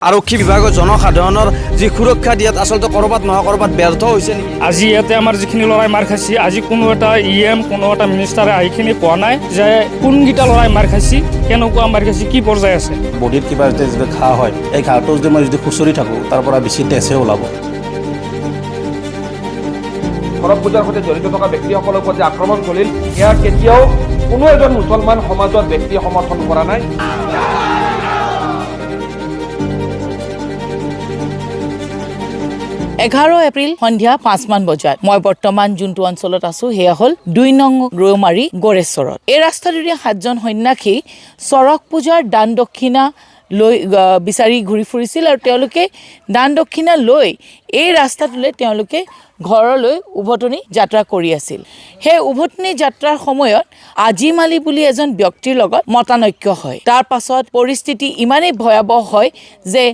আৰক্ষী বিভাগৰ জনসাধাৰণৰ যি সুৰক্ষা দিয়াত আচলতে কৰবাত নহয় কৰবাত ব্যৰ্থ হৈছে নেকি? আজি ইয়াতে আমাৰ যিখিনি ল'ৰাই মাৰ খাইছে, আজি কোনো এটা কোনো এটা মিনিষ্টাৰে আহিখিনি কোৱা নাই যে কোনকেইটা ল'ৰাই মাৰ খাইছে, কেনেকুৱা মাৰ খাইছে, কি পৰ্যায় আছে। বডিত কিবা যদি ঘাঁ হয়, এই ঘাঁটো যদি মই যদি খুচৰি থাকোঁ, তাৰ পৰা বেছি তেজহে ওলাব। শৰৎ পূজাৰ সৈতে জড়িত থকা ব্যক্তিসকলৰ ওপৰত যে আক্ৰমণ চলিল, এয়া কেতিয়াও কোনো এজন মুছলমান সমাজৰ ব্যক্তিয়ে সমৰ্থন কৰা নাই। 11 এপ্ৰিল সন্ধিয়া 5মান বজাত মই বৰ্তমান যোনটো অঞ্চলত আছো সেয়া হ'ল 2 নং ৰৌমাৰী গড়েশ্বৰত। এই ৰাস্তাটোৰে 7জন সন্যাসী চৰক পূজাৰ দান দক্ষিণা লৈ বিচাৰি ঘূৰি ফুৰিছিল আৰু তেওঁলোকে দান দক্ষিণা লৈ এই ৰাস্তাটোলৈ তেওঁলোকে ঘৰলৈ উভতনি যাত্ৰা কৰি আছিল। সেই উভতনি যাত্ৰাৰ সময়ত আজিম আলী বুলি এজন ব্যক্তিৰ লগত মতানৈক্য হয়। তাৰ পাছত পৰিস্থিতি ইমানেই ভয়াৱহ হয় যে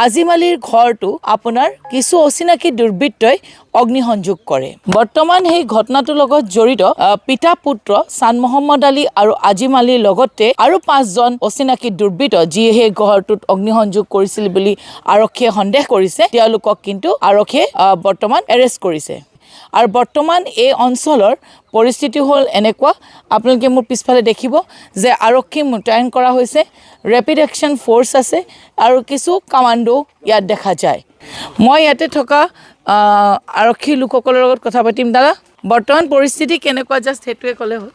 আজিম আলীৰ ঘৰটো আপোনাৰ কিছু অচিনাকি দুৰ্বৃত্তই অগ্নিসংযোগ কৰে। বৰ্তমান সেই ঘটনাটোৰ লগত জড়িত পিতা পুত্ৰ চান মহম্মদ আলী আৰু আজিম আলীৰ লগতে আৰু 5জন অচিনাকি দুৰ্বৃত্ত যিয়ে সেই ঘৰটোত অগ্নিসংযোগ কৰিছিল বুলি আৰক্ষীয়ে সন্দেহ কৰিছে, তেওঁলোকক কিন্তু আৰক্ষীয়ে বৰ্তমান এৰেষ্ট কৰিছে। আৰু বৰ্তমান এই অঞ্চলৰ পৰিস্থিতি হ'ল এনেকুৱা, আপোনালোকে মোৰ পিছফালে দেখিব যে আৰক্ষী মোতায়েন কৰা হৈছে, ৰেপিড একশ্যন ফ'ৰ্চ আছে আৰু কিছু কামাণ্ডো ইয়াত দেখা যায়। মই ইয়াতে থকা আৰক্ষী লোকসকলৰ লগত কথা পাতিম। দাদা, বৰ্তমান পৰিস্থিতি কেনেকুৱা, জাষ্ট সেইটোৱে ক'লে হ'ল।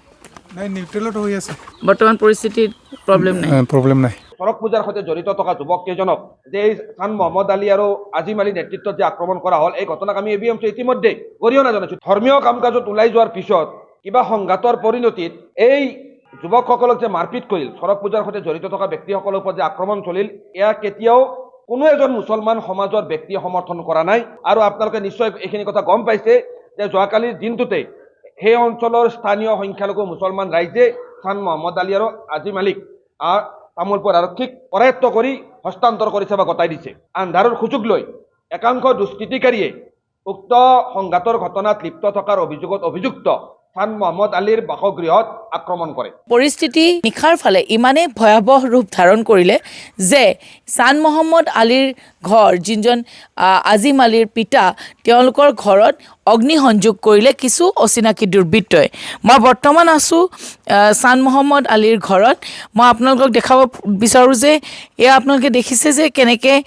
নাই, নিউট্ৰেলত হৈ আছে বৰ্তমান পৰিস্থিতিত প্ৰব্লেম নাই। শৰৎ পূজাৰ সৈতে জড়িত থকা যুৱক কেইজনক যে চান মহম্মদ আলী আৰু আজিম আলী নেতৃত্বত যে আক্ৰমণ কৰা হ'ল, এই ঘটনাক আমি ABMC ইতিমধ্যে গৰিহণা জনাইছোঁ। ধৰ্মীয় কাম কাজত ওলাই যোৱাৰ পিছত কিবা সংঘাতৰ পৰিণতিত এই যুৱকসকলক যে মাৰপিট কৰিল, শৰৎ পূজাৰ সৈতে জড়িত থকা ব্যক্তিসকলৰ ওপৰত যে আক্ৰমণ চলিল, এয়া কেতিয়াও কোনো এজন মুছলমান সমাজৰ ব্যক্তিয়ে সমৰ্থন কৰা নাই। আৰু আপোনালোকে নিশ্চয় এইখিনি কথা গম পাইছে যে যোৱাকালিৰ দিনটোতে সেই অঞ্চলৰ স্থানীয় সংখ্যালঘু মুছলমান ৰাইজে চান মহম্মদ আলী আৰু আজিম আলীক তামোলপুৰ আৰক্ষীক কৰায়ত্ব কৰি হস্তান্তৰ কৰিছে বা গতাই দিছে। আন্ধাৰৰ সুযোগ লৈ একাংশ দুষ্কৃতিকাৰীয়ে উক্ত সংঘাতৰ ঘটনাত লিপ্ত থকাৰ অভিযোগত অভিযুক্ত চান মহম্মদ আলীৰ বাসগৃহত আক্ৰমণ কৰে। পৰিস্থিতি নিশাৰ ফালে ইমানেই ভয়াৱহ ৰূপ ধাৰণ কৰিলে যে চান মহম্মদ আলীৰ ঘৰ, যিজন আজিম আলীৰ পিতা, তেওঁলোকৰ ঘৰত অগ্নিসংযোগ কৰিলে কিছু অচিনাকি দুৰ্বৃত্তই। মই বৰ্তমান আছোঁ চান মহম্মদ আলীৰ ঘৰত। মই আপোনালোকক দেখাব বিচাৰোঁ যে এয়া আপোনালোকে দেখিছে যে কেনেকৈ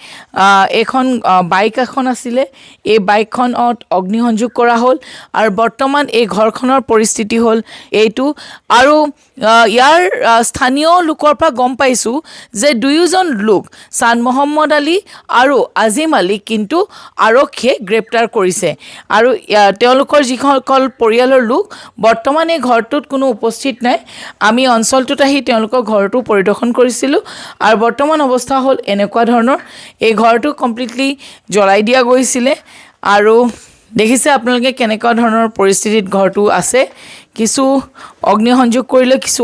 এইখন বাইক এখন আছিলে, এই বাইকখনত অগ্নিসংযোগ কৰা হ'ল আৰু বৰ্তমান এই ঘৰখনৰ পৰিস্থিতি হ'ল এইটো। আৰু ইয়াৰ স্থানীয় লোকৰ পৰা গম পাইছোঁ যে দুয়োজন লোক, চান মহম্মদ আলী আৰু আজিম আলী, কিন্তু আৰক্ষীয়ে গ্ৰেপ্তাৰ কৰিছে। আৰু তেওঁলোকৰ যিসকল পৰিয়ালৰ লোক বৰ্তমান এই ঘৰটোত কোনো উপস্থিত নাই। আমি অঞ্চলটোত আহি তেওঁলোকৰ ঘৰটো পৰিদৰ্শন কৰিছিলোঁ আৰু বৰ্তমান অৱস্থা হ'ল এনেকুৱা ধৰণৰ। এই ঘৰটো কমপ্লিটলি জ্বলাই দিয়া গৈছিলে আৰু দেখিছে আপোনালোকে কেনেকুৱা ধৰণৰ পৰিস্থিতিত ঘৰটো আছে। কিছু অগ্নিসংযোগ কৰিলে, কিছু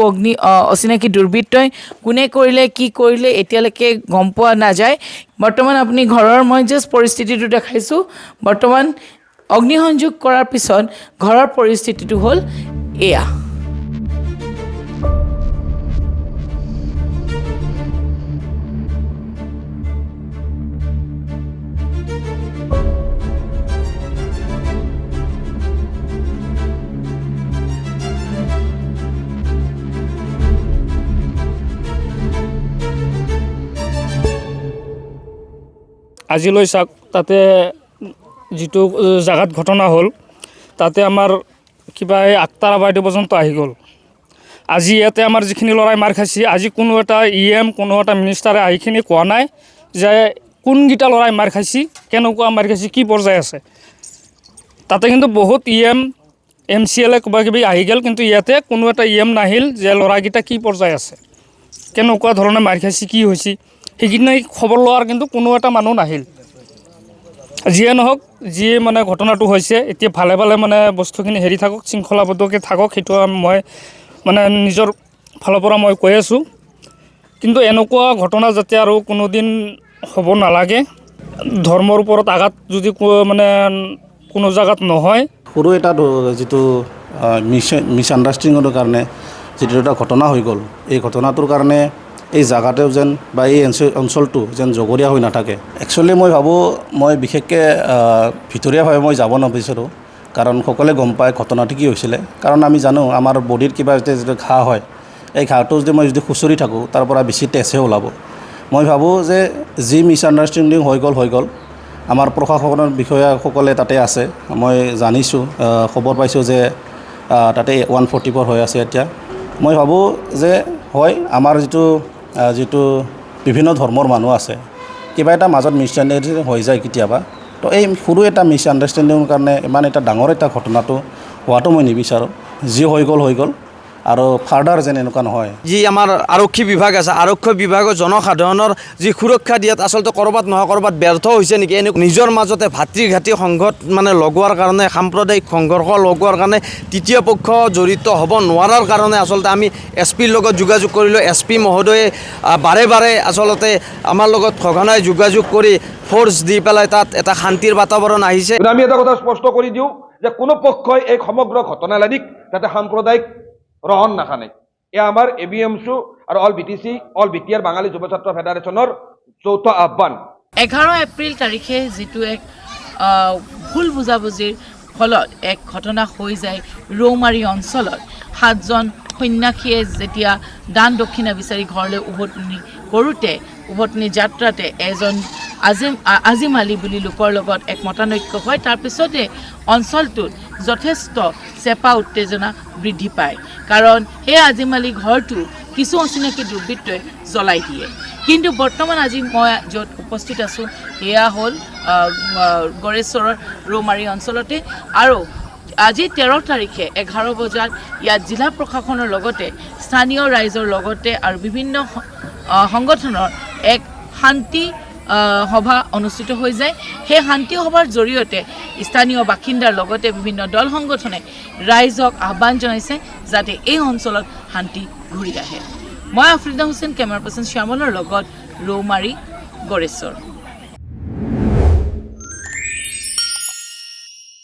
অচিনাকি দুৰ্বৃত্তই। কোনে কৰিলে, কি কৰিলে এতিয়ালৈকে গম পোৱা নাযায়। বৰ্তমান আপুনি ঘৰৰ, মই জাষ্ট পৰিস্থিতিটো দেখাইছোঁ। বৰ্তমান অগ্নিসংযোগ কৰাৰ পিছত ঘৰৰ পৰিস্থিতিটো হ'ল এয়া। আজিলৈ চাওক, তাতে যিটো জাগাত ঘটনা হ'ল, তাতে আমাৰ কিবা এই আক্তাৰা বাইদেউ পৰ্যন্ত আহি গ'ল। আজি ইয়াতে আমাৰ যিখিনি ল'ৰাই মাৰ খাইছে, আজি কোনো এটা কোনো এটা মিনিষ্টাৰে আহিখিনি কোৱা নাই যে কোনকেইটা ল'ৰাই মাৰ খাইছে, কেনেকুৱা মাৰ খাইছে, কি পৰ্যায় আছে। তাতে কিন্তু বহুত MCLA কিবা কিবি আহি গ'ল, কিন্তু ইয়াতে কোনো এটা নাহিল যে ল'ৰাকেইটা কি পৰ্যায় আছে, কেনেকুৱা ধৰণে মাৰ খাইছে, কি হৈছে, সেইখিনি খবৰ লোৱাৰ কিন্তু কোনো এটা মানুহ নাহিল। যিয়ে নহওক, যিয়ে মানে ঘটনাটো হৈছে, এতিয়া ভালে ভালে মানে বস্তুখিনি হেৰি থাকক, শৃংখলাবদ্ধকৈ থাকক, সেইটো মই মানে নিজৰ ফালৰ পৰা মই কৈ আছোঁ। কিন্তু এনেকুৱা ঘটনা যাতে আৰু কোনোদিন হ'ব নালাগে। ধৰ্মৰ ওপৰত আঘাত যদি মানে কোনো জেগাত নহয়। সৰু এটা যিটো মিছ আণ্ডাৰষ্টেণ্ডিঙৰ কাৰণে যিটো এটা ঘটনা হৈ গ'ল, এই ঘটনাটোৰ কাৰণে এই জাগাটোও যেন বা এই অঞ্চলটো যেন জগৰীয়া হৈ নাথাকে। একচুৱেলি মই ভাবোঁ মই বিশেষকৈ ভিতৰীয়াভাৱে মই যাব নিবিচাৰোঁ, কাৰণ সকলোৱে গম পায় ঘটনাটো কি হৈছিলে। কাৰণ আমি জানো আমাৰ বডিৰ কিবা যিটো ঘাঁ হয়, এই ঘাঁটো যদি মই খুচৰি থাকোঁ তাৰ পৰা বেছি তেজহে ওলাব। মই ভাবোঁ যে যি মিছ আণ্ডাৰষ্টেণ্ডিং হৈ গ'ল, আমাৰ প্ৰশাসনৰ বিষয়াসকলে তাতে আছে, মই জানিছোঁ, খবৰ পাইছোঁ যে তাতে 144 হৈ আছে এতিয়া। মই ভাবোঁ যে হয় আমাৰ যিটো বিভিন্ন ধৰ্মৰ মানুহ আছে, কিবা এটা মাজত মিছ আণ্ডাৰষ্টেণ্ডিং হৈ যায় কেতিয়াবা। তো এই সৰু এটা মিছ আণ্ডাৰষ্টেণ্ডিঙৰ কাৰণে ইমান এটা ডাঙৰ এটা ঘটনাটো হোৱাটো মই নিবিচাৰোঁ। যি হৈ গ'ল আৰু ফাৰ্ডাৰ যেন এনেকুৱা নহয়। যি আমাৰ আৰক্ষী বিভাগ আছে, আৰক্ষী বিভাগৰ জনসাধাৰণৰ যি সুৰক্ষা দিয়াত আচলতে ক'ৰবাত নহয় ক'ৰবাত ব্যৰ্থ হৈছে নেকি? নিজৰ মাজতে ভাতৃঘাতী সংঘত মানে লগোৱাৰ কাৰণে, সাম্প্ৰদায়িক সংঘৰ্ষ লগোৱাৰ কাৰণে তৃতীয় পক্ষ জড়িত হ'ব নোৱাৰাৰ কাৰণে আচলতে আমি SP-ৰ লগত যোগাযোগ কৰিলোঁ। SP মহোদয়ে বাৰে বাৰে আচলতে আমাৰ লগত সঘনাই যোগাযোগ কৰি ফ'ৰ্চ দি পেলাই তাত এটা শান্তিৰ বাতাবৰণ আহিছে। কিন্তু আমি এটা কথা স্পষ্ট কৰি দিওঁ যে কোনো পক্ষই এই সমগ্ৰ ঘটনালানিক যাতে সাম্প্ৰদায়িক ৰহন নাখানে। এয়া আমাৰ ABMC আৰু অল BTR বাঙালী যুৱ ছাত্ৰ ফেডাৰেশ্যনৰ যৌথ আহ্বান। 11 এপ্ৰিল তাৰিখে যিটো এক ভুল বুজাবুজিৰ ফলত এক ঘটনা হৈ যায় ৰৌমাৰী অঞ্চলত, 7জন সন্যাসীয়ে যেতিয়া দান দক্ষিণা বিচাৰি ঘৰলৈ উভতনি যাত্ৰাতে এজন আজিম আলী বুলি লোকৰ লগত এক মতানৈক্য হয়। তাৰপিছতে অঞ্চলটোত যথেষ্ট চেপা উত্তেজনা বৃদ্ধি পায়, কাৰণ সেই আজিম আলী ঘৰটো কিছু অচিনাকি দুৰ্বৃত্তই জ্বলাই দিয়ে। কিন্তু বৰ্তমান আজি মই য'ত উপস্থিত আছোঁ সেয়া হ'ল গড়েশ্বৰৰ ৰৌমাৰী অঞ্চলতে। আৰু আজি 13 তাৰিখে 11 বজাত ইয়াত জিলা প্ৰশাসনৰ লগতে স্থানীয় ৰাইজৰ লগতে আৰু বিভিন্ন সংগঠনৰ এক শান্তি সভা অনুষ্ঠিত হৈ যায়। সেই শান্তি সভাৰ জৰিয়তে স্থানীয় বাসিন্দাৰ লগতে বিভিন্ন দল সংগঠনে ৰাইজক আহ্বান জনাইছে যাতে এই অঞ্চলত শান্তি ঘূৰি আহে। মই আফ্ৰিদা হুছেইন, কেমেৰা পাৰ্চন শ্যামলৰ লগত, ৰৌমাৰী, গড়েশ্বৰ।